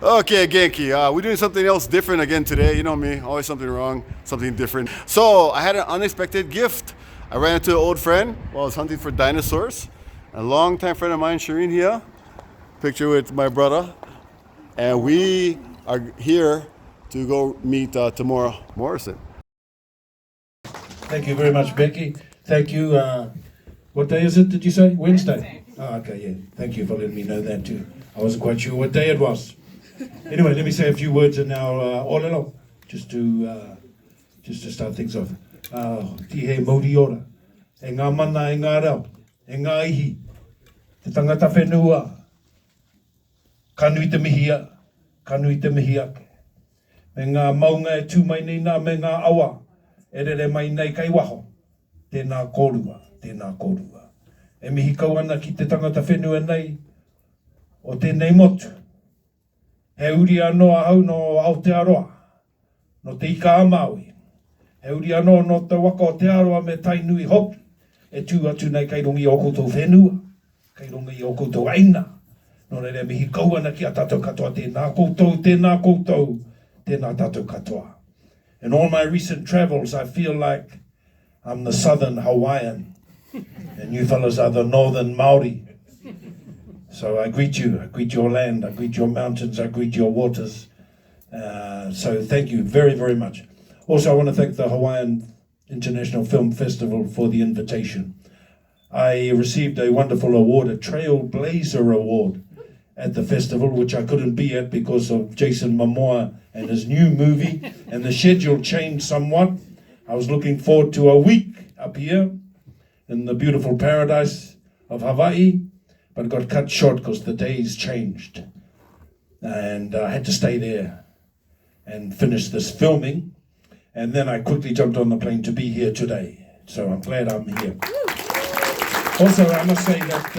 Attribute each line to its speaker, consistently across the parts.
Speaker 1: Okay, Genki, we're doing something else different again today. You know me, always something wrong, something different. So I had an unexpected gift. I ran into an old friend while I was hunting for dinosaurs. A longtime friend of mine, Shireen here. Picture with my brother. And we are here to go meet Temuera Morrison.
Speaker 2: Thank you very much, Becky. Thank you. What day is it, did you say? Wednesday? Oh, okay, yeah. Thank you for letting me know that too. I wasn't quite sure what day it was. Anyway, let me say a few words in our olelo, just to start things off. Tihe mauri ora, e ngā mana, e ngā rau, e ngā ihi, te tangata whenua, kanui te mihia, kanui te mihi ake. Me ngā maunga e tū mai nei nā me ngā awa, e rere mai nei kai waho, tēnā kōrua, tēnā kōrua. E mihi kau ana ki te tangata whenua nei, o tēnei motu. He uri anō ahau no Aotearoa, no te ika a Maui. He uri anō no te waka o te aroa me tai nui hoki, e tū atu nei kei rongi o koutou whenua, kei rongi o koutou aina. No reire mihi kau ana ki a tātou katoa, tēnā koutou, tēnā koutou, tēnā tātou katoa. In all my recent travels, I feel like I'm the southern Hawaiian, and you fellas are the northern Maori. So I greet you, I greet your land, I greet your mountains, I greet your waters. So thank you very, very much. Also, I want to thank the Hawaiian International Film Festival for the invitation. I received a wonderful award, a Trailblazer Award at the festival, which I couldn't be at because of Jason Momoa and his new movie, and the schedule changed somewhat. I was looking forward to a week up here in the beautiful paradise of Hawaii, but it got cut short because the days changed. And I had to stay there and finish this filming. And then I quickly jumped on the plane to be here today. So I'm glad I'm here. Also, I must say that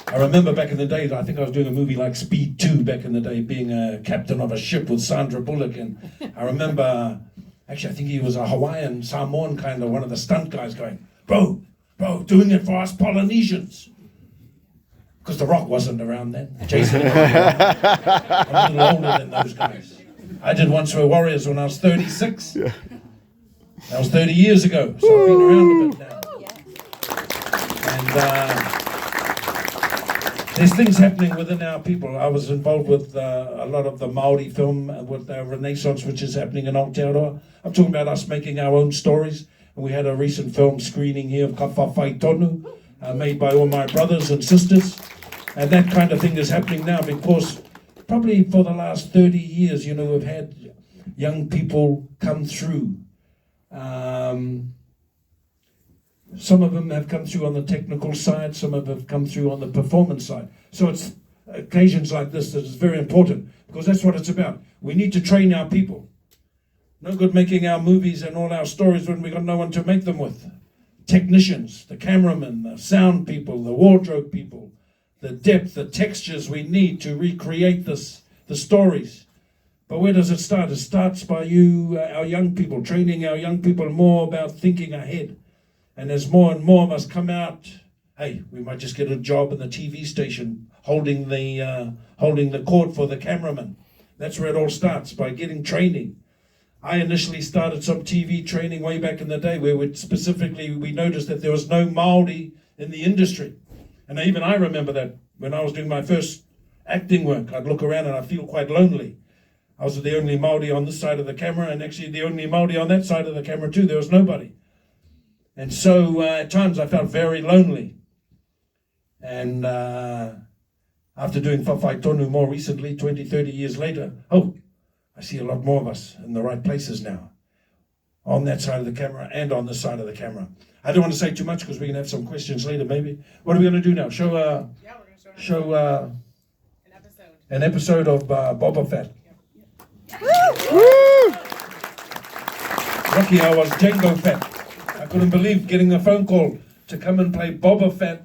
Speaker 2: I remember back in the day, I think I was doing a movie like Speed 2 back in the day, being a captain of a ship with Sandra Bullock. And I remember, actually, I think he was a Hawaiian, Samoan kind of one of the stunt guys going, bro, doing it for us Polynesians. Because The Rock wasn't around then. Jason, I'm a little older than those guys. I did Once Were Warriors when I was 36. Yeah. That was 30 years ago, so I've been around a bit now. And there's things happening within our people. I was involved with a lot of the Maori film, with the Renaissance, which is happening in Aotearoa. I'm talking about us making our own stories. And we had a recent film screening here of Ka Whawhai Tonu, made by all my brothers and sisters. And that kind of thing is happening now because probably for the last 30 years, you know, we've had young people come through. Some of them have come through on the technical side, some of them have come through on the performance side. So it's occasions like this that is very important, because that's what it's about. We need to train our people. No good making our movies and all our stories when we got no one to make them with. Technicians, the cameramen, the sound people, the wardrobe people, the depth, the textures we need to recreate the stories. But where does it start? It starts by you, our young people, training our young people more about thinking ahead. And as more and more of us come out, hey, we might just get a job in the TV station holding the cord for the cameraman. That's where it all starts, by getting training. I initially started some TV training way back in the day where we noticed that there was no Māori in the industry. And even I remember that when I was doing my first acting work, I'd look around and I'd feel quite lonely. I was the only Māori on this side of the camera, and actually the only Māori on that side of the camera too. There was nobody. And so at times I felt very lonely. And after doing Whawhai Tonu more recently, 20, 30 years later, I see a lot more of us in the right places now, on that side of the camera and on this side of the camera. I don't want to say too much because we're going to have some questions later maybe. What are we going to do now? Show an episode of Boba Fett. Lucky I was Jango Fett. I couldn't believe getting a phone call to come and play Boba Fett.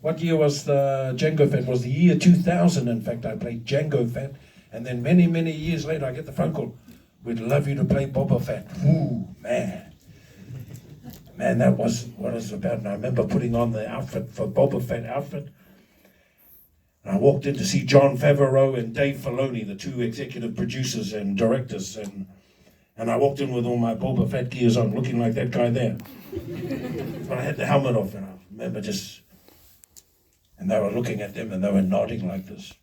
Speaker 2: What year was the Jango Fett? It was the year 2000, in fact. I played Jango Fett. And then many, many years later, I get the phone call. We'd love you to play Boba Fett. Ooh, man. Man, that was what it was about. And I remember putting on the outfit for Boba Fett outfit. And I walked in to see Jon Favreau and Dave Filoni, the two executive producers and directors, and I walked in with all my Boba Fett gears on, looking like that guy there. But I had the helmet off, and I remember and they were looking at them, and they were nodding like this.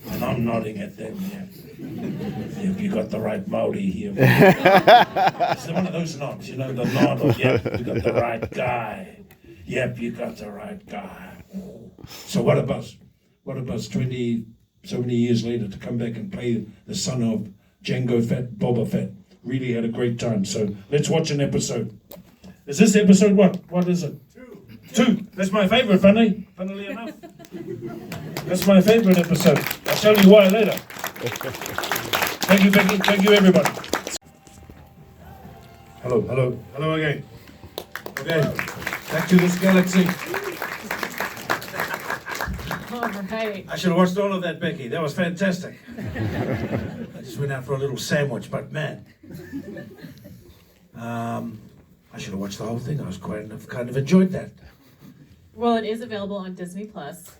Speaker 2: And I'm nodding at them, yeah. Yep, you got the right Maori here. It's one of those nods, the nod of, yep, you got the right guy. Yep, you got the right guy. So what a buzz. What a buzz 20, so many years later to come back and play the son of Jango Fett, Boba Fett. Really had a great time. So let's watch an episode. Is this episode what? What is it? Two. That's my favorite, funnily enough. That's my favorite episode. I'll tell you why later. Thank you, Becky. Thank you, everybody. Hello again. Okay, back to this galaxy.
Speaker 3: All right.
Speaker 2: I should have watched all of that, Becky. That was fantastic. I just went out for a little sandwich, but man. I should have watched the whole thing. I was kind of enjoyed that.
Speaker 3: Well, it is available on Disney Plus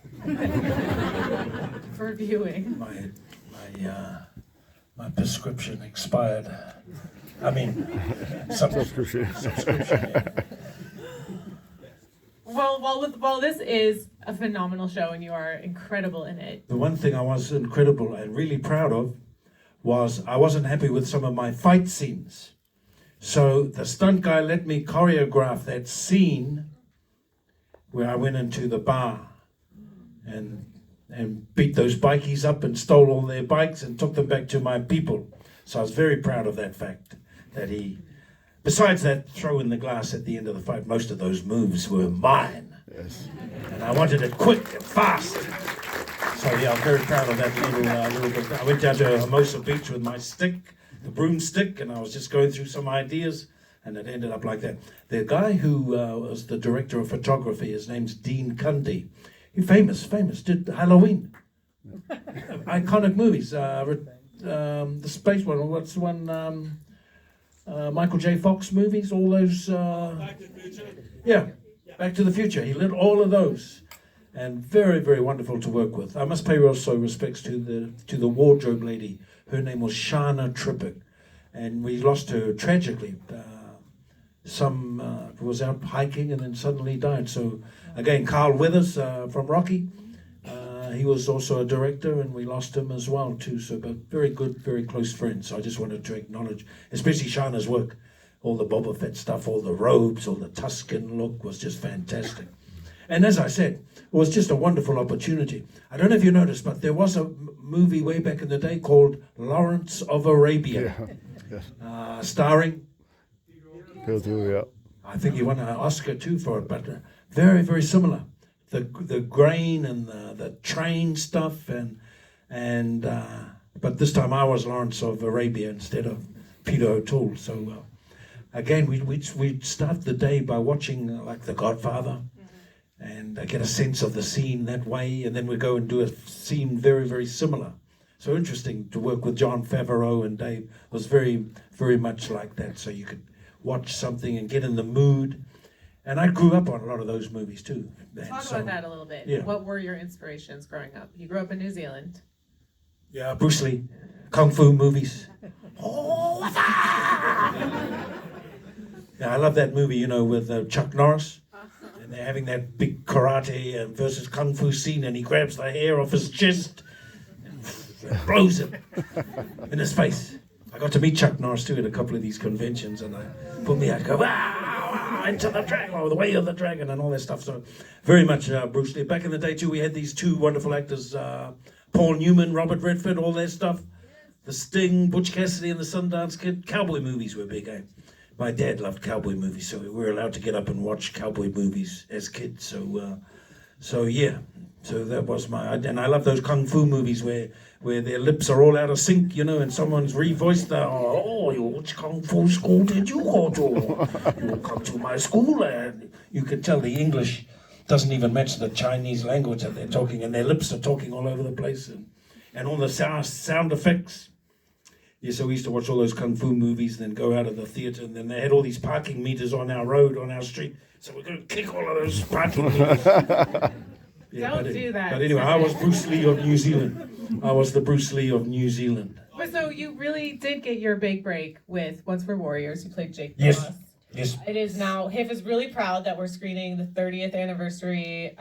Speaker 3: for viewing.
Speaker 2: My prescription expired. I mean, subscription.
Speaker 3: Well, while this is a phenomenal show and you are incredible in it.
Speaker 2: The one thing I was incredible and really proud of was I wasn't happy with some of my fight scenes. So the stunt guy let me choreograph that scene where I went into the bar and beat those bikies up and stole all their bikes and took them back to my people. So I was very proud of that fact, that he, besides that throw in the glass at the end of the fight, most of those moves were mine.
Speaker 1: Yes.
Speaker 2: And I wanted it quick and fast. So yeah, I'm very proud of that little bit. I went down to Hermosa Beach with my stick, the broomstick, and I was just going through some ideas, and it ended up like that. The guy who was the director of photography, his name's Dean Cundy. He's famous, did Halloween. Iconic movies. The space one, what's the one? Michael J. Fox movies, all those. Back to the Future. Yeah, Back to the Future. He lit all of those, and very, very wonderful to work with. I must pay also respects to the wardrobe lady. Her name was Shana Trippick, and we lost her tragically. Was out hiking and then suddenly died. So again, Carl Weathers from Rocky. He was also a director, and we lost him as well too. So, but very good, very close friends. So I just wanted to acknowledge, especially Shana's work, all the Boba Fett stuff, all the robes, all the Tuscan look was just fantastic. And as I said, it was just a wonderful opportunity. I don't know if you noticed, but there was a movie way back in the day called Lawrence of Arabia, starring.
Speaker 1: Yeah.
Speaker 2: I think he won an Oscar too for it, but very, very similar. The grain and the train stuff and but this time I was Lawrence of Arabia instead of Peter O'Toole. So again, we start the day by watching like The Godfather, and get a sense of the scene that way, and then we go and do a scene very, very similar. So interesting to work with Jon Favreau and Dave. It was very, very much like that. So you could watch something and get in the mood. And I grew up on a lot of those movies too.
Speaker 3: Talk about that a little bit.
Speaker 2: Yeah.
Speaker 3: What were your inspirations growing up? You grew up in New Zealand.
Speaker 2: Yeah, Bruce Lee, Kung Fu movies. Yeah, I love that movie, with Chuck Norris. And they're having that big karate versus Kung Fu scene, and he grabs the hair off his chest and blows it in his face. I got to meet Chuck Norris too at a couple of these conventions, and I put me out, go, wow, into the dragon, or the way of the dragon, and all that stuff. So very much Bruce Lee. Back in the day too, we had these two wonderful actors, Paul Newman, Robert Redford, all that stuff. The Sting, Butch Cassidy and the Sundance Kid. Cowboy movies were big, eh? My dad loved cowboy movies, so we were allowed to get up and watch cowboy movies as kids. So yeah. So that was and I love those kung fu movies where their lips are all out of sync, and someone's revoiced which kung fu school did you go to? You come to my school, and you can tell the English doesn't even match the Chinese language that they're talking, and their lips are talking all over the place, and all the sound effects. Yeah, so we used to watch all those kung fu movies and then go out of the theater, and then they had all these parking meters on our road, on our street, so we're going to kick all of those parking meters.
Speaker 3: Don't do that.
Speaker 2: But anyway, I was Bruce Lee of New Zealand. I was the Bruce Lee of New Zealand.
Speaker 3: But so you really did get your big break with Once We're Warriors. You played Jake
Speaker 2: Yes.
Speaker 3: Ross.
Speaker 2: Yes.
Speaker 3: It is now, HIFF is really proud that we're screening the 30th anniversary.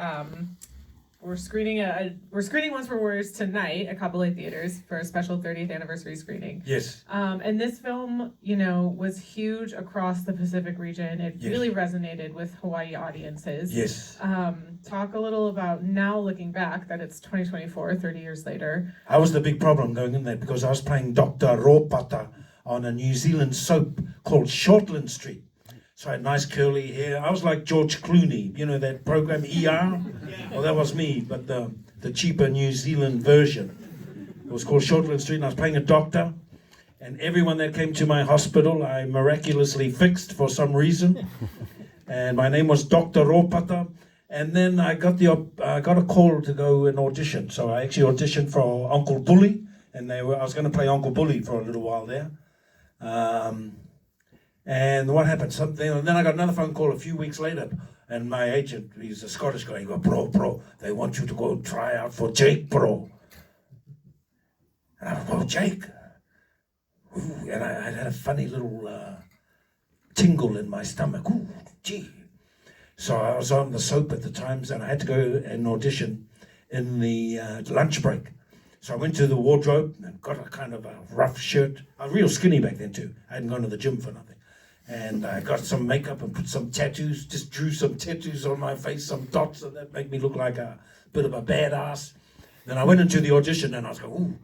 Speaker 3: We're screening Once We're Warriors tonight at Kapolei Theaters for a special 30th anniversary screening.
Speaker 2: Yes.
Speaker 3: And this film, was huge across the Pacific region. It really resonated with Hawaii audiences.
Speaker 2: Yes.
Speaker 3: Talk a little about now looking back that it's 2024, 30 years later.
Speaker 2: I was the big problem going in there because I was playing Dr. Ropata on a New Zealand soap called Shortland Street. So I had nice curly hair. I was like George Clooney, that program ER? Well, that was me, but the cheaper New Zealand version. It was called Shortland Street, and I was playing a doctor. And everyone that came to my hospital, I miraculously fixed for some reason. And my name was Dr. Ropata. And then I got a call to go and audition. So I actually auditioned for Uncle Bully, and I was going to play Uncle Bully for a little while there. And what happened? Something, and then I got another phone call a few weeks later, and my agent, he's a Scottish guy, he goes, bro, they want you to go try out for Jake, bro. And I went, Jake? Ooh, and I had a funny little tingle in my stomach. Ooh, gee. So I was on the soap at the times, and I had to go and audition in the lunch break. So I went to the wardrobe and got a kind of a rough shirt. I was real skinny back then too. I hadn't gone to the gym for nothing. And I got some makeup and put some tattoos, just drew some tattoos on my face, some dots, and that made me look like a bit of a badass. Then I went into the audition and I was going,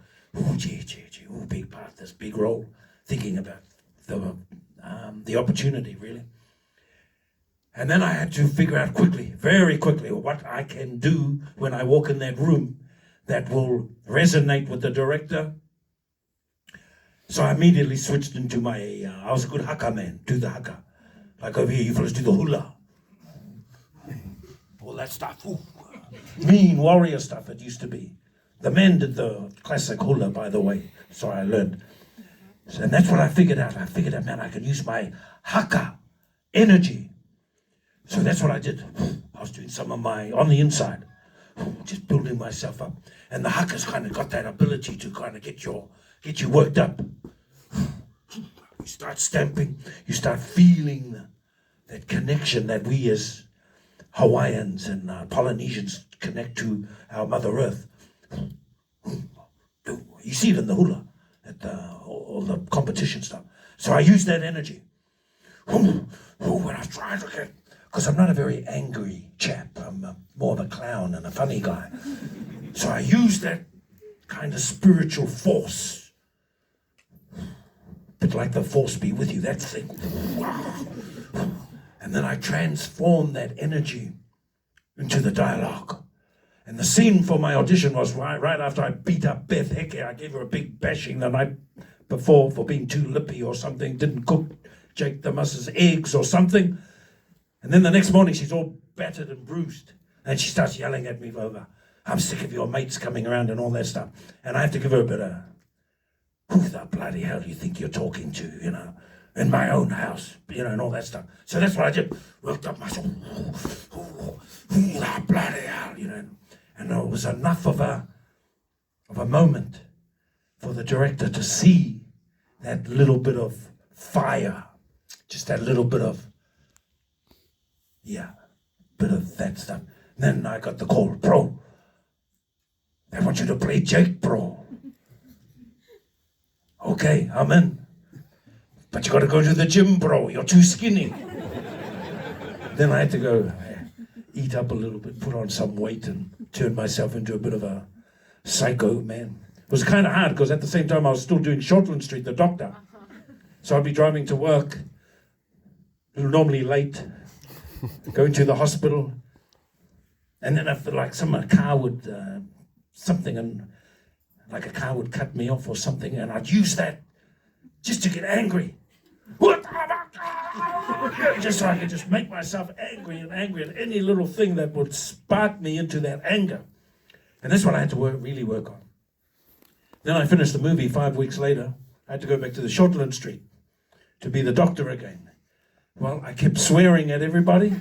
Speaker 2: gee, big part, this big role, thinking about the opportunity, really. And then I had to figure out very quickly, what I can do when I walk in that room that will resonate with the director. So I immediately switched into I was a good haka man, do the haka. Like over here, you fellas do the hula. All that stuff. Ooh. Mean warrior stuff it used to be. The men did the classic hula, by the way, so I learned. And that's what I figured out. Man, I can use my haka energy. So that's what I did. I was doing some of on the inside, just building myself up. And the haka's kind of got that ability to kind of get you worked up. You start stamping, you start feeling that connection that we as Hawaiians and Polynesians connect to our Mother Earth. You see it in the hula, at all the competition stuff. So I use that energy. When I was trying to get, because I'm not a very angry chap. I'm more of a clown and a funny guy. So I use that kind of spiritual force. Bit like the force be with you, that thing. And then I transform that energy into the dialogue. And the scene for my audition was right after I beat up Beth Hecke. I gave her a big bashing the night before for being too lippy or something, didn't cook Jake the Muss's eggs or something. And then the next morning she's all battered and bruised. And she starts yelling at me over, I'm sick of your mates coming around and all that stuff. And I have to give her a bit of, who the bloody hell do you think you're talking to, in my own house, and all that stuff. So that's what I did. Worked up myself, who the bloody hell, And it was enough of a moment for the director to see that little bit of fire, just that little bit of, bit of that stuff. Then I got the call, bro, they want you to play Jake, bro. Okay, I'm in. But you gotta go to the gym, bro, you're too skinny. Then I had to go eat up a little bit, put on some weight and turn myself into a bit of a psycho man. It was kind of hard because at the same time I was still doing Shortland Street, the doctor. So I'd be driving to work, normally late, going to the hospital, and then after like a car would, like a car would cut me off or something, and I'd use that just to get angry. Just so I could just make myself angry at any little thing that would spark me into that anger. And that's what I had to really work on. Then I finished the movie 5 weeks later. I had to go back to the Shortland Street to be the doctor again. Well, I kept swearing at everybody.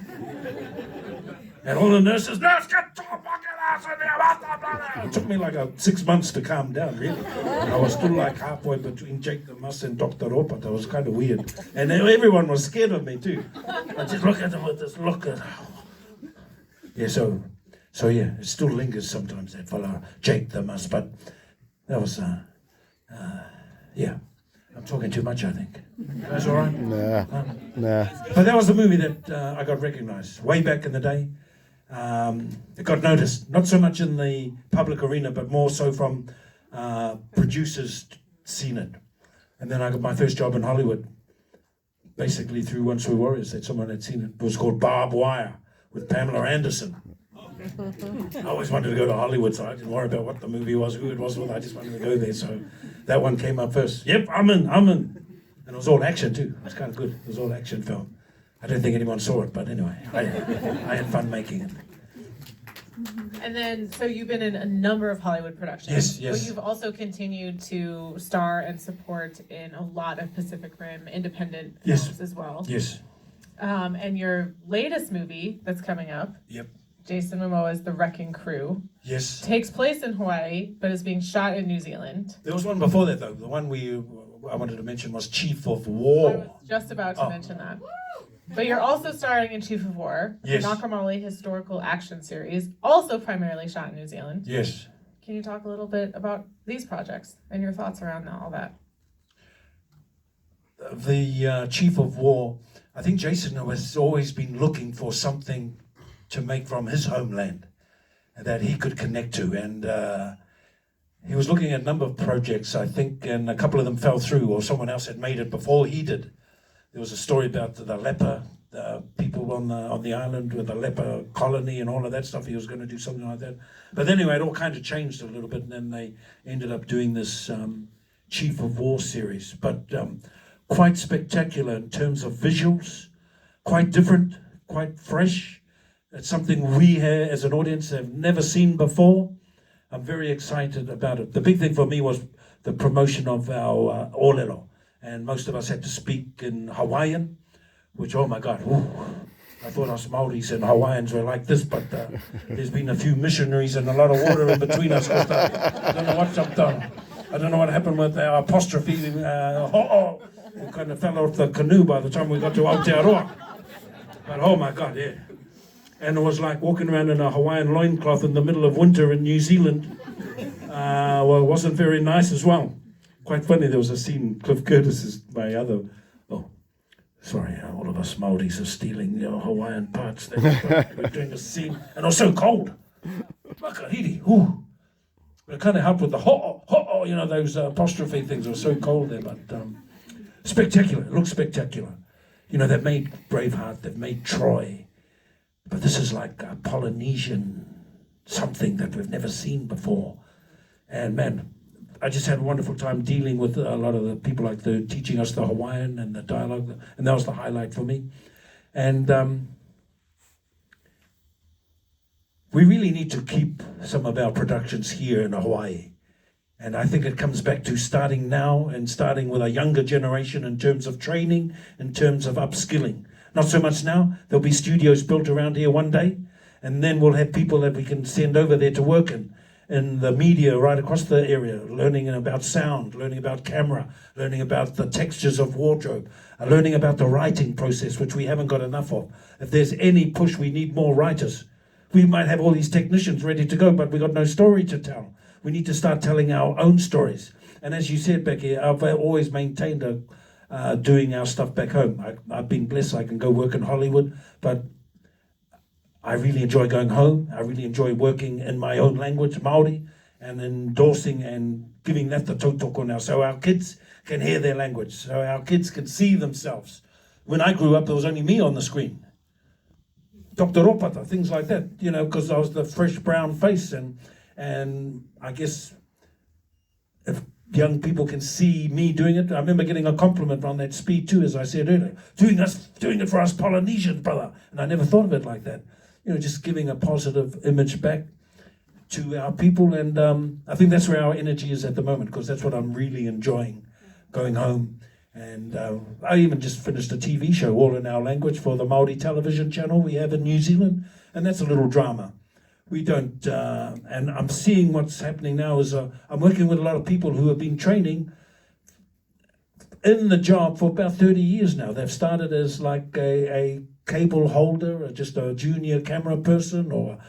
Speaker 2: And all the nurses, nurse, get the fuck It took me like 6 months to calm down, really. And I was still like halfway between Jake the Muss and Dr. Ropata. It was kind of weird. And everyone was scared of me too. I just look at them with this look at. Yeah, so yeah, it still lingers sometimes, that fellow Jake the Muss. But that was, yeah. I'm talking too much, I think. That's all right?
Speaker 1: Nah.
Speaker 2: But that was the movie that I got recognized way back in the day. It got noticed, not so much in the public arena, but more so from producers seen it. And then I got my first job in Hollywood, basically through Once We Warriors, that someone had seen it. It was called Barbed Wire with Pamela Anderson. I always wanted to go to Hollywood, so I didn't worry about what the movie was, who it was with. I just wanted to go there, so that one came up first. Yep, I'm in. And it was all action too. It was kind of good. It was all action film. I don't think anyone saw it, but anyway, I had fun making it.
Speaker 3: And then, so you've been in a number of Hollywood productions.
Speaker 2: Yes.
Speaker 3: But you've also continued to star and support in a lot of Pacific Rim independent films as well.
Speaker 2: Yes.
Speaker 3: And your latest movie that's coming up,
Speaker 2: Yep.
Speaker 3: Jason Momoa's The Wrecking Crew,
Speaker 2: Yes.
Speaker 3: takes place in Hawaii, but is being shot in New Zealand.
Speaker 2: There was one before that, though. The one I wanted to mention was Chief of
Speaker 3: I
Speaker 2: War.
Speaker 3: was just about to mention that. But you're also starring in Chief of War,
Speaker 2: Yes.
Speaker 3: the Nakamali historical action series, also primarily shot in New Zealand.
Speaker 2: Yes.
Speaker 3: Can you talk a little bit about these projects and your thoughts around all that?
Speaker 2: The Chief of War, I think Jason has always been looking for something to make from his homeland that he could connect to. And he was looking at a number of projects, I think, and a couple of them fell through, or someone else had made it before he did. There was a story about the leper, people on the island with the leper colony and all of that stuff. He was going to do something like that. But anyway, it all kind of changed a little bit, and then they ended up doing this Chief of War series. But quite spectacular in terms of visuals, quite different, quite fresh. It's something we as an audience have never seen before. I'm very excited about it. The big thing for me was the promotion of our Olelo. And most of us had to speak in Hawaiian, which, oh my God, I thought us Maoris and Hawaiians were like this, but there's been a few missionaries and a lot of water in between us. I don't know what's up there. I don't know what happened with our apostrophe. We kind of fell off the canoe by the time we got to Aotearoa. But oh my God, yeah. And it was like walking around in a Hawaiian loincloth in the middle of winter in New Zealand. Well, it wasn't very nice as well. Quite funny, there was a scene, Cliff Curtis is my other, all of us Maoris are stealing Hawaiian parts. We're doing a scene, and it was so cold. Makahiri, ooh. But it kind of helped with the ho'o, those apostrophe things. It was so cold there, but spectacular, it looks spectacular. They've made Braveheart, they've made Troy, but this is like a Polynesian something that we've never seen before. And man, I just had a wonderful time dealing with a lot of the people like teaching us the Hawaiian and the dialogue, and that was the highlight for me. And we really need to keep some of our productions here in Hawaii. And I think it comes back to starting now and starting with a younger generation in terms of training, in terms of upskilling. Not so much now. There'll be studios built around here one day, and then we'll have people that we can send over there to work in the media right across the area, learning about sound, learning about camera, learning about the textures of wardrobe, learning about the writing process, which we haven't got enough of. If there's any push, we need more writers. We might have all these technicians ready to go, but we've got no story to tell. We need to start telling our own stories. And as you said, Becky, I've always maintained doing our stuff back home. I've been blessed, I can go work in Hollywood, but I really enjoy going home. I really enjoy working in my own language, Māori, and endorsing and giving that the tautoko now, so our kids can hear their language, so our kids can see themselves. When I grew up, there was only me on the screen. Dr. Ropata, things like that, because I was the fresh brown face, and I guess if young people can see me doing it. I remember getting a compliment on that EP2, as I said earlier, doing it for us Polynesians, brother. And I never thought of it like that. Just giving a positive image back to our people. And I think that's where our energy is at the moment, because that's what I'm really enjoying, going home. And I even just finished a TV show, all in our language, for the Māori television channel we have in New Zealand. And that's a little drama We don't, and I'm seeing what's happening now is I'm working with a lot of people who have been training in the job for about 30 years now. They've started as like a cable holder, or just a junior camera person, or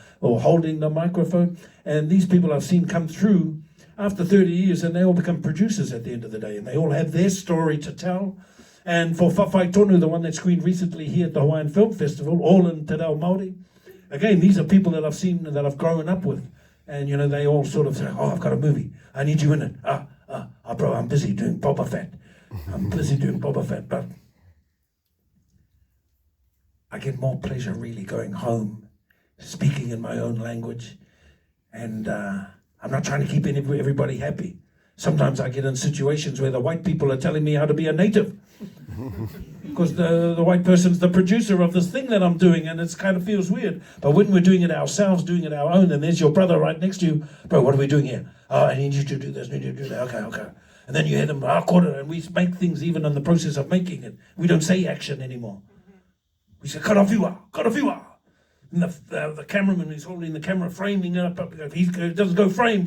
Speaker 2: holding the microphone. And these people I've seen come through after 30 years, and they all become producers at the end of the day, and they all have their story to tell. And for Whawhai Tonu, the one that screened recently here at the Hawaiian Film Festival, all in Te Reo Māori, again, these are people that I've seen, that I've grown up with. And, you know, they all sort of say, oh, I've got a movie. I need you in it. Bro, I'm busy doing Boba Fett. But I get more pleasure really going home, speaking in my own language. And I'm not trying to keep everybody happy. Sometimes I get in situations where the white people are telling me how to be a native. Because the white person's the producer of this thing that I'm doing, and it kind of feels weird. But when we're doing it ourselves, doing it our own, and there's your brother right next to you, bro, what are we doing here? Oh, I need you to do this, I need you to do that. Okay. And then you hear them, quarter, and we make things even in the process of making it. We don't say action anymore. We say, karafiwa. And the cameraman who's holding the camera, framing it up, he doesn't go frame.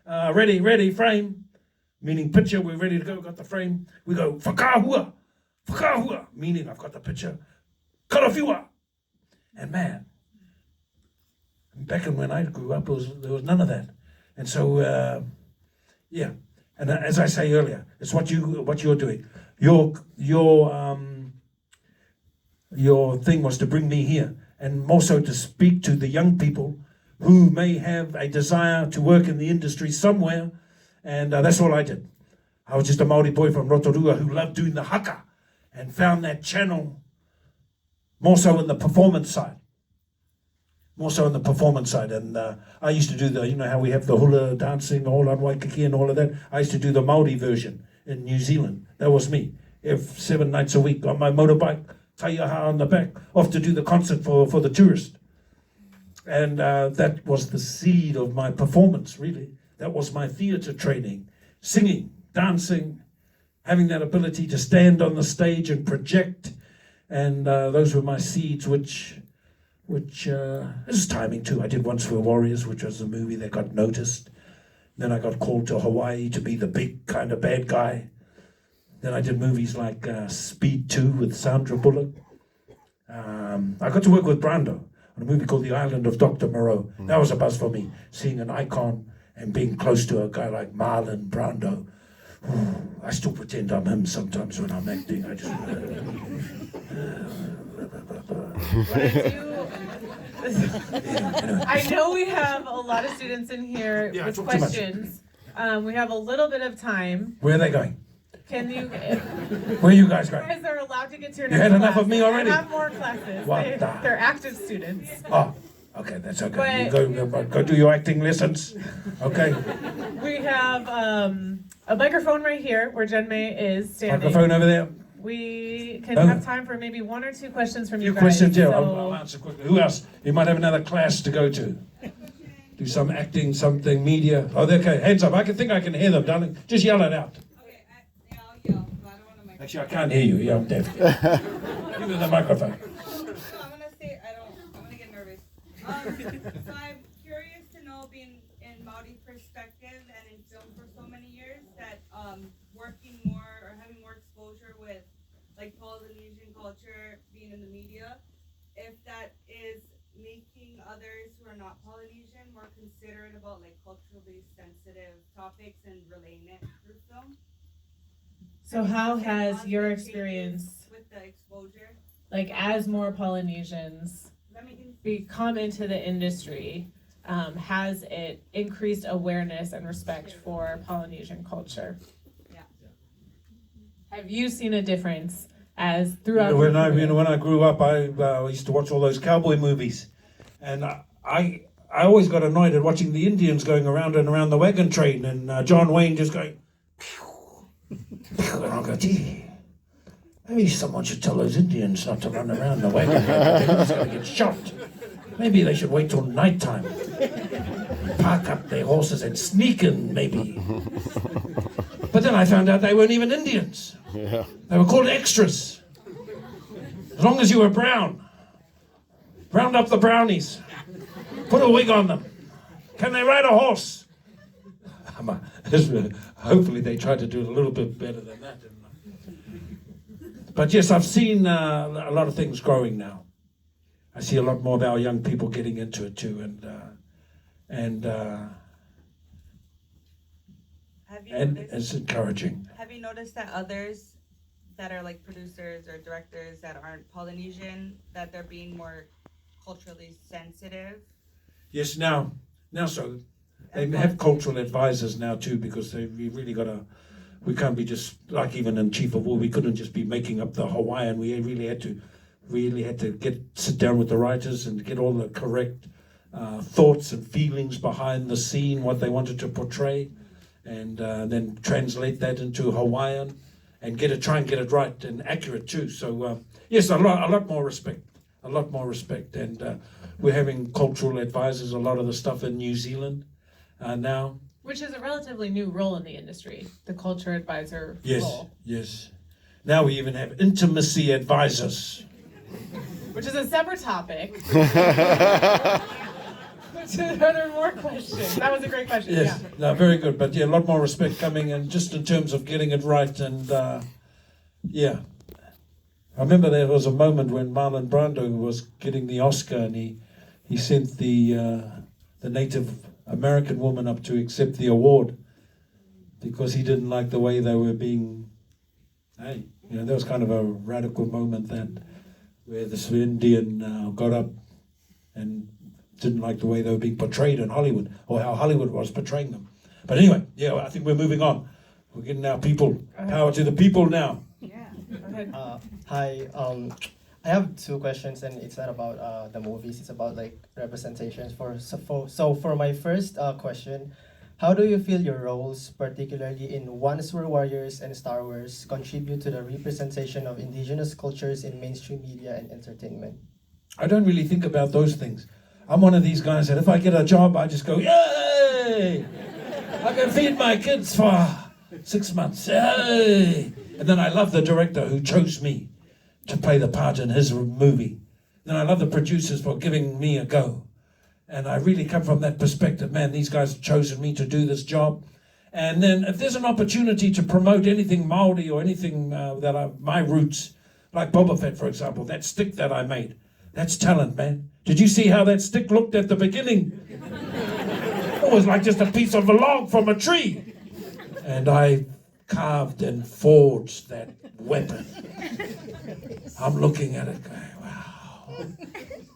Speaker 2: Ready, frame. Meaning picture, we're ready to go, got the frame. We go, whakahua, meaning I've got the picture. Karafiwa. And man, back when I grew up, there was none of that. And so, yeah. And as I say earlier, it's what you're doing. Your thing was to bring me here, and more so to speak to the young people who may have a desire to work in the industry somewhere, and that's all I did. I was just a Māori boy from Rotorua who loved doing the haka, and found that channel more so in the performance side. And I used to do you know how we have the hula dancing, all on Waikiki and all of that. I used to do the Māori version in New Zealand. That was me. 7 nights a week on my motorbike, taiaha on the back, off to do the concert for the tourist. And that was the seed of my performance, really. That was my theatre training. Singing, dancing, having that ability to stand on the stage and project. And those were my seeds, which is timing too. I did Once Were Warriors, which was a movie that got noticed. Then I got called to Hawaii to be the big kind of bad guy. Then I did movies like Speed 2 with Sandra Bullock. I got to work with Brando on a movie called The Island of Dr. Moreau. That was a buzz for me, seeing an icon and being close to a guy like Marlon Brando. I still pretend I'm him sometimes when I'm acting. I just...
Speaker 3: I know we have a lot of students in here with questions. We have a little bit of time.
Speaker 2: Where are they going?
Speaker 3: Can you?
Speaker 2: Where are you guys going?
Speaker 3: You guys are allowed to get to your
Speaker 2: You
Speaker 3: next
Speaker 2: had enough
Speaker 3: class.
Speaker 2: of me already?
Speaker 3: I have more classes. They're active students.
Speaker 2: Oh, okay, that's okay. You go do your acting lessons. Okay.
Speaker 3: We have a microphone right here where Jen May is standing.
Speaker 2: Microphone over there.
Speaker 3: We can have time for maybe 1 or 2 questions from you guys.
Speaker 2: Questions, yeah.
Speaker 3: So...
Speaker 2: I'll answer quickly. Who else? You might have another class to go to. Do some acting, something, media. Oh, okay. Hands up. I can hear them, darling. Just yell it out.
Speaker 4: Okay, I'll yell. I don't want to make.
Speaker 2: Actually, I can't hear you. Yeah, I'm deaf. Give me the microphone.
Speaker 4: I'm gonna get nervous. So I'm curious to know, being in Maori perspective and in film for so many years, that working more or having more exposure with like Polynesian culture, being in the media, if that is making others who are not Polynesian more considerate about like culturally sensitive topics and relaying it through film.
Speaker 3: So how has your experience
Speaker 4: with the exposure,
Speaker 3: like as more Polynesians come into the industry, has it increased awareness and respect for Polynesian culture?
Speaker 4: Yeah.
Speaker 3: Have you seen a difference as throughout?
Speaker 2: When I grew up, I used to watch all those cowboy movies, and I always got annoyed at watching the Indians going around and around the wagon train, and John Wayne just going, and I'll go, gee, maybe someone should tell those Indians not to run around the wagon train. They're just going to get shot. Maybe they should wait till nighttime, park up their horses and sneak in, maybe. But then I found out they weren't even Indians.
Speaker 1: Yeah.
Speaker 2: They were called extras. As long as you were brown. Round up the brownies. Put a wig on them. Can they ride a horse? Hopefully they try to do it a little bit better than that. But yes, I've seen a lot of things growing now. I see a lot more of our young people getting into it too, and it's encouraging.
Speaker 4: Have you noticed that others that are like producers or directors that aren't Polynesian, that they're being more culturally sensitive?
Speaker 2: Yes, now so. They have cultural advisors now too, because we really got to. We can't be just like even in Chief of War. We couldn't just be making up the Hawaiian. We really had to sit down with the writers and get all the correct thoughts and feelings behind the scene, what they wanted to portray, and then translate that into Hawaiian and try and get it right and accurate too. So yes, a lot more respect, and we're having cultural advisors. A lot of the stuff in New Zealand. Now,
Speaker 3: which is a relatively new role in the industry, the culture advisor role.
Speaker 2: Yes. Now we even have intimacy advisors,
Speaker 3: which is a separate topic. Are there more questions? That was a great question.
Speaker 2: Yes.
Speaker 3: Yeah.
Speaker 2: No, very good. But yeah, a lot more respect coming in just in terms of getting it right. And yeah, I remember there was a moment when Marlon Brando was getting the Oscar, and he sent the Native American woman up to accept the award because he didn't like the way they were being. Hey, there was kind of a radical moment where this Indian got up and didn't like the way they were being portrayed in Hollywood, or how Hollywood was portraying them. But anyway, yeah, I think we're moving on. We're getting our people, power to the people now.
Speaker 4: Yeah.
Speaker 3: Go ahead.
Speaker 5: Hi. I have two questions, and it's not about the movies. It's about like representations. So for my first question, how do you feel your roles, particularly in Once Were Warriors and Star Wars, contribute to the representation of indigenous cultures in mainstream media and entertainment?
Speaker 2: I don't really think about those things. I'm one of these guys that if I get a job, I just go, yay! I can feed my kids for 6 months, yay! And then I love the director who chose me to play the part in his movie. Then I love the producers for giving me a go. And I really come from that perspective, man, these guys have chosen me to do this job. And then if there's an opportunity to promote anything Māori or anything my roots, like Boba Fett, for example, that stick that I made, that's talent, man. Did you see how that stick looked at the beginning? It was like just a piece of a log from a tree. And I carved and forged that weapon. I'm looking at it going, wow,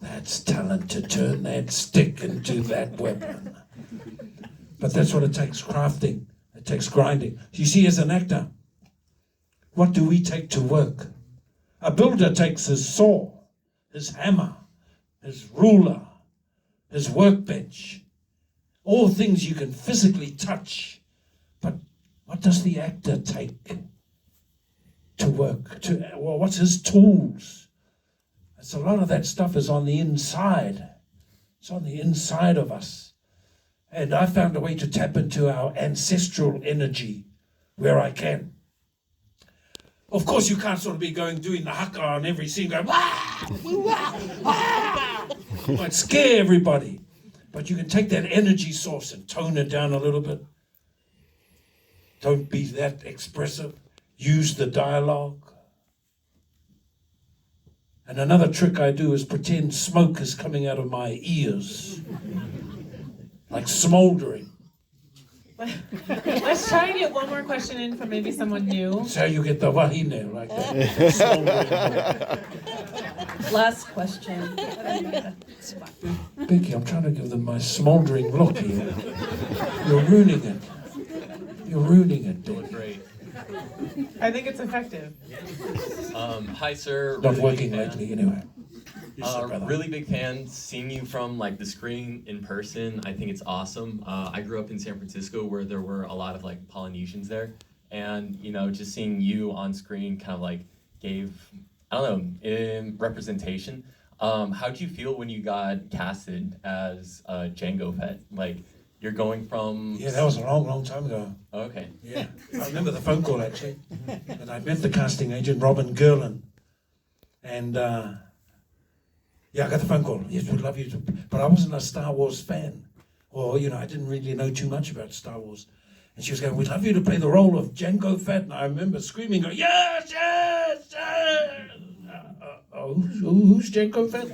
Speaker 2: that's talent to turn that stick into that weapon. But that's what it takes, crafting. It takes grinding. You see, as an actor, what do we take to work? A builder takes his saw, his hammer, his ruler, his workbench, all things you can physically touch. But what does the actor take to work? Well, what's his tools? It's a lot of that stuff is on the inside. It's on the inside of us. And I found a way to tap into our ancestral energy where I can. Of course, you can't sort of be doing the haka on every scene, going, wah, wah, wah. Might scare everybody. But you can take that energy source and tone it down a little bit. Don't be that expressive. Use the dialogue. And another trick I do is pretend smoke is coming out of my ears. Like smoldering.
Speaker 3: Let's try and get one more question in from maybe someone new.
Speaker 2: That's how you get the wahine, like that.
Speaker 6: Last question.
Speaker 2: Becky, I'm trying to give them my smoldering look here. You're ruining it. You're ruining it, Becky.
Speaker 7: Great.
Speaker 3: I think it's effective.
Speaker 7: Hi, sir.
Speaker 2: Not
Speaker 7: Really
Speaker 2: working
Speaker 7: big fan.
Speaker 2: lately, anyway. Yes, sir, brother.
Speaker 7: Really big fan. Seeing you from like the screen in person, I think it's awesome. I grew up in San Francisco where there were a lot of like Polynesians there, and just seeing you on screen kind of like gave, I don't know, representation. How did you feel when you got casted as Jango Fett? Like you're going from
Speaker 2: Yeah, that was a long, long time ago.
Speaker 7: Okay.
Speaker 2: Yeah, I remember the phone call actually. And I met the casting agent, Robin Gerlin. And Yeah, I got the phone call. Yes, we'd love you to. But I wasn't a Star Wars fan. Or, you know, I didn't really know too much about Star Wars. And she was going, we'd love you to play the role of Jango Fett. And I remember screaming, going, yes, yes, yes. Who's Jango Fett?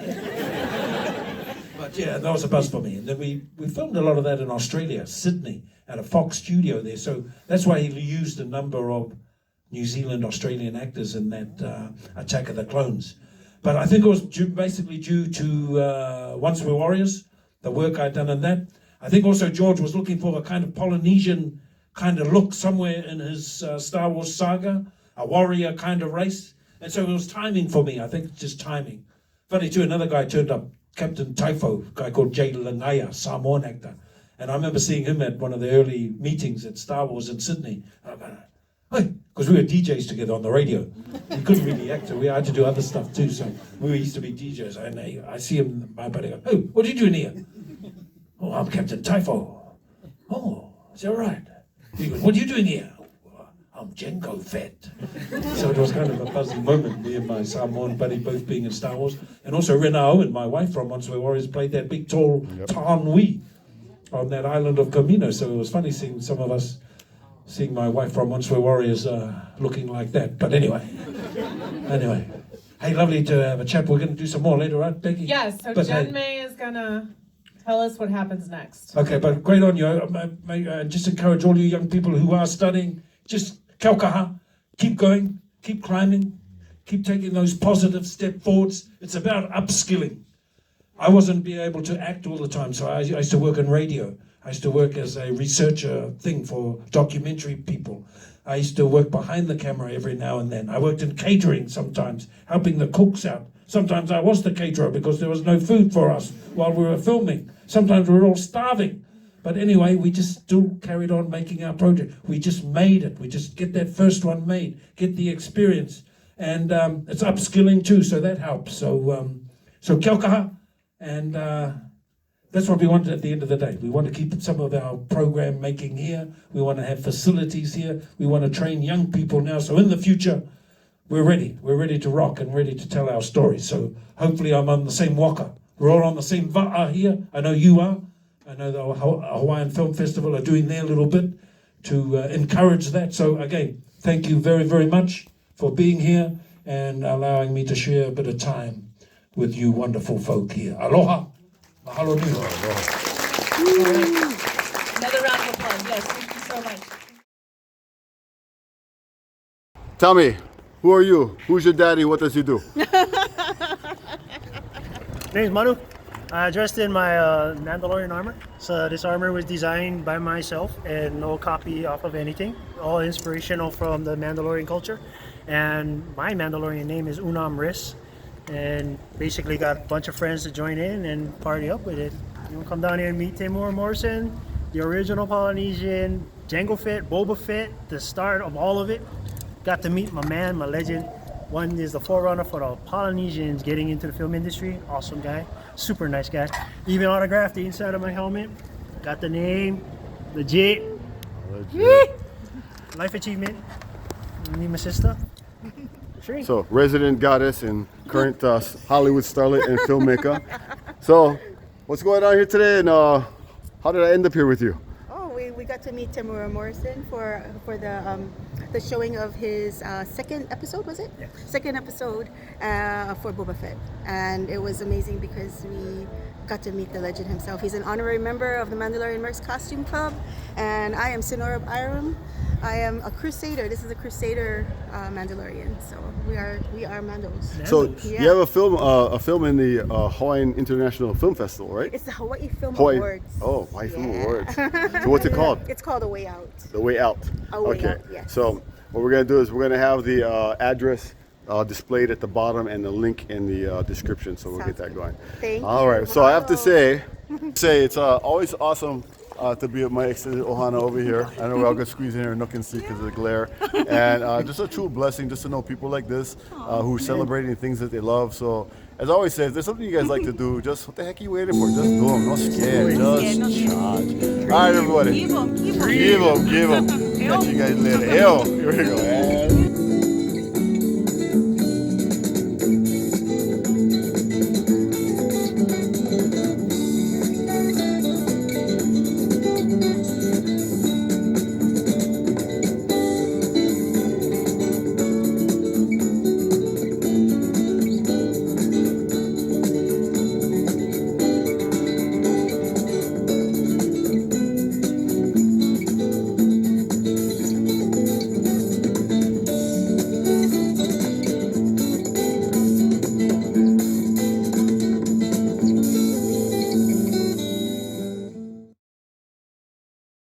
Speaker 2: But yeah, that was a buzz for me. And then we filmed a lot of that in Australia, Sydney, at a Fox studio there. So that's why he used a number of New Zealand, Australian actors in that Attack of the Clones. But I think it was basically due to Once We're Warriors, the work I'd done in that. I think also George was looking for a kind of Polynesian kind of look somewhere in his Star Wars saga, a warrior kind of race. And so it was timing for me. I think just timing. Funny too, another guy turned up, Captain Taifo, a guy called Jay Langaya, Samoan actor. And I remember seeing him at one of the early meetings at Star Wars in Sydney. And I'm going, hey, because we were DJs together on the radio. We couldn't really act, so we had to do other stuff too. So we used to be DJs. And I see him, my buddy, go, oh, what are you doing here? Oh, I'm Captain Taifo. Oh, is that right? He goes, what are you doing here? I'm Jango Fett. So it was kind of a fuzzy moment, me and my Samoan buddy both being in Star Wars. And also Renao and my wife from Once We're Warriors played that big tall Tanui on that island of Camino. So it was funny seeing some of us, seeing my wife from Once We're Warriors looking like that. But anyway. Hey, lovely to have a chat. We're going to do some more later, right, Becky?
Speaker 3: Yes, so
Speaker 2: But,
Speaker 3: Jen May is going to tell us what happens next.
Speaker 2: Okay, but great on you. Just encourage all you young people who are studying, just kia kaha, keep going, keep climbing, keep taking those positive step forwards. It's about upskilling. I wasn't being able to act all the time, so I used to work in radio. I used to work as a researcher thing for documentary people. I used to work behind the camera every now and then. I worked in catering sometimes, helping the cooks out. Sometimes I was the caterer because there was no food for us while we were filming. Sometimes we were all starving. But anyway, we just still carried on making our project. We just made it. We just get that first one made, get the experience. And it's upskilling too, so that helps. So kia kaha. And that's what we want at the end of the day. We want to keep some of our program making here. We want to have facilities here. We want to train young people now. So in the future, we're ready. We're ready to rock and ready to tell our stories. So hopefully I'm on the same waka. We're all on the same va'a here. I know you are. I know the Hawaiian Film Festival are doing their little bit to encourage that. So again, thank you very, very much for being here and allowing me to share a bit of time with you wonderful folk here. Aloha. Mahalo nui.
Speaker 6: Another round of applause. Yes, thank you so much.
Speaker 1: Tell me, who are you? Who's your daddy? What does he do?
Speaker 8: Name's Manu. Dressed in my Mandalorian armor. So this armor was designed by myself and no copy off of anything. All inspirational from the Mandalorian culture. And my Mandalorian name is Unam Riss. And basically got a bunch of friends to join in and party up with it. You want to come down here and meet Temuera Morrison, the original Polynesian, Jango Fett, Boba Fett, the start of all of it. Got to meet my man, my legend. One is the forerunner for the Polynesians getting into the film industry. Awesome guy, super nice guy. Even autographed the inside of my helmet. Got the name, legit. Life achievement. Me, my sister. Sure.
Speaker 1: So, resident goddess and current Hollywood starlet and filmmaker. So, what's going on here today, and how did I end up here with you?
Speaker 9: Oh, we got to meet Temuera Morrison for the showing of his second episode, was it?
Speaker 8: Yeah.
Speaker 9: Second episode for Boba Fett, and it was amazing because we got to meet the legend himself. He's an honorary member of the Mandalorian Mercs Costume Club, and I am Sonorab Iram. I am a crusader. This is a crusader Mandalorian, so we are Mandos.
Speaker 1: So
Speaker 9: Yeah.
Speaker 1: you have a film in the Hawaiian International Film Festival, right?
Speaker 9: It's the Hawaii Film
Speaker 1: Hawaii.
Speaker 9: Awards.
Speaker 1: Oh, Hawaii Film
Speaker 9: Yeah.
Speaker 1: Awards. So what's it called?
Speaker 9: It's called A Way Out.
Speaker 1: The Way Out.
Speaker 9: A Way
Speaker 1: Okay.
Speaker 9: Out, yes.
Speaker 1: So what we're gonna do is we're gonna have the address displayed at the bottom and the link in the description. So we'll
Speaker 9: Sounds
Speaker 1: get that
Speaker 9: good.
Speaker 1: going.
Speaker 9: Thank
Speaker 1: All
Speaker 9: you.
Speaker 1: right. So I have to
Speaker 9: Mahalo.
Speaker 1: say it's always awesome to be with my extended ohana over here. I know we're all gonna squeeze in here and nook and see because of the glare. And just a true blessing just to know people like this who are celebrating things that they love. So as I always say, if there's something you guys like to do, just what the heck are you waiting for? Just do them. No scared. Just charge. All right, everybody.
Speaker 6: Give 'em.
Speaker 1: Give them. Catch you guys later. Ew. Here we go.